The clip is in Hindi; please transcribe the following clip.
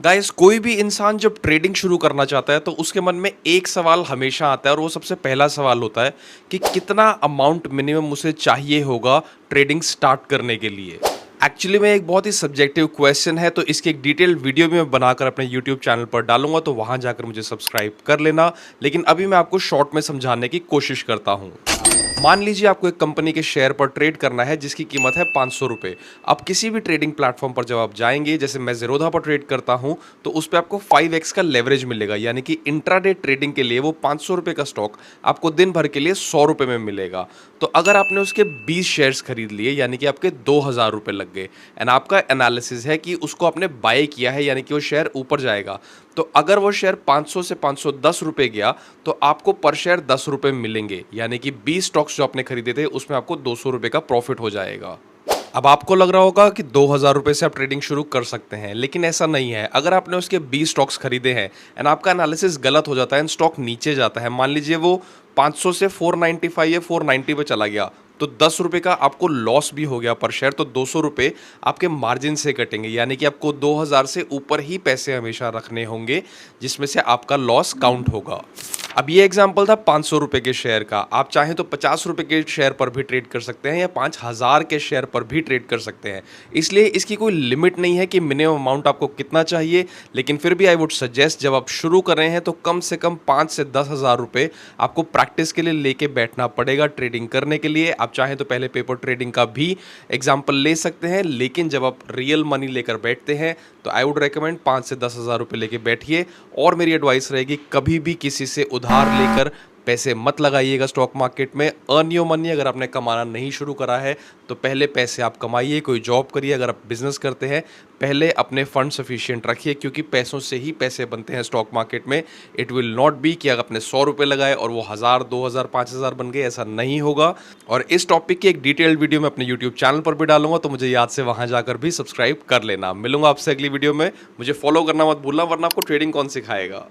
गाइस, कोई भी इंसान जब ट्रेडिंग शुरू करना चाहता है तो उसके मन में एक सवाल हमेशा आता है और वो सबसे पहला सवाल होता है कि कितना अमाउंट मिनिमम उसे चाहिए होगा ट्रेडिंग स्टार्ट करने के लिए। एक्चुअली में एक बहुत ही सब्जेक्टिव क्वेश्चन है, तो इसकी एक डिटेल्ड वीडियो भी मैं बनाकर अपने यूट्यूब चैनल पर डालूंगा, तो वहां जाकर मुझे सब्सक्राइब कर लेना। लेकिन अभी मैं आपको शॉर्ट में समझाने की कोशिश करता हूं। मान लीजिए आपको एक कंपनी के शेयर पर ट्रेड करना है जिसकी कीमत है 500 रुपये। अब किसी भी ट्रेडिंग प्लेटफॉर्म पर जब आप जाएंगे, जैसे मैं ज़ीरोधा पर ट्रेड करता हूं, तो उस पर आपको 5x का लेवरेज मिलेगा, यानी कि इंट्राडे ट्रेडिंग के लिए वो 500 रुपये का स्टॉक आपको दिन भर के लिए 100 रुपये में मिलेगा। तो अगर आपने उसके 20 शेयर्स खरीद लिए, यानी कि आपके 2000 रुपये लग गए, एंड आपका एनालिसिस है कि उसको आपने बाय किया है, यानी कि वो शेयर ऊपर जाएगा। तो अगर वो शेयर 500 से 510 रुपये गया तो आपको पर शेयर 10 रुपये मिलेंगे, यानी कि 20 स्टॉक्स जो आपने खरीदे थे उसमें आपको 200 रुपये का प्रॉफिट हो जाएगा। अब आपको लग रहा होगा कि 2000 रुपये से आप ट्रेडिंग शुरू कर सकते हैं, लेकिन ऐसा नहीं है। अगर आपने उसके 20 स्टॉक्स खरीदे हैं एंड आपका एनालिसिस गलत हो जाता है एंड स्टॉक नीचे जाता है, मान लीजिए वो 500 से 495 या 490 पे चला गया, तो 10 रुपये का आपको लॉस भी हो गया पर शेयर, तो 200 रुपये आपके मार्जिन से कटेंगे, यानी कि आपको 2000 से ऊपर ही पैसे हमेशा रखने होंगे, जिसमें से आपका लॉस काउंट होगा। अब ये एग्जाम्पल था 500 रुपये के शेयर का। आप चाहें तो 50 रुपये के शेयर पर भी ट्रेड कर सकते हैं या 5000 के शेयर पर भी ट्रेड कर सकते हैं। इसलिए इसकी कोई लिमिट नहीं है कि मिनिमम अमाउंट आपको कितना चाहिए, लेकिन फिर भी आई वुड सजेस्ट जब आप शुरू कर रहे हैं तो कम से कम 5 से 10,000 रुपये आपको प्रैक्टिस के लिए लेके बैठना पड़ेगा ट्रेडिंग करने के लिए। आप चाहें तो पहले पेपर ट्रेडिंग का भी एग्जाम्पल ले सकते हैं, लेकिन जब आप रियल मनी लेकर बैठते हैं तो आई वुड रिकमेंड 5 से 10,000 रुपये लेके बैठिए। और मेरी एडवाइस रहेगी, कभी भी किसी से उधार लेकर पैसे मत लगाइएगा स्टॉक मार्केट में। अर्न योर मनी, अगर आपने कमाना नहीं शुरू करा है तो पहले पैसे आप कमाइए, कोई जॉब करिए। अगर आप बिजनेस करते हैं, पहले अपने फंड सफिशिएंट रखिए, क्योंकि पैसों से ही पैसे बनते हैं स्टॉक मार्केट में। इट विल नॉट बी कि अगर आपने 100 रुपये लगाए और वो 1000, 2000, 5000 बन गए, ऐसा नहीं होगा। और इस टॉपिक की एक डिटेल्ड वीडियो मैं अपने यूट्यूब चैनल पर भी डालूंगा, तो मुझे याद से वहां जाकर भी सब्सक्राइब कर लेना। मिलूंगा आपसे अगली वीडियो में। मुझे फॉलो करना मत भूलना, वरना आपको ट्रेडिंग कौन सिखाएगा।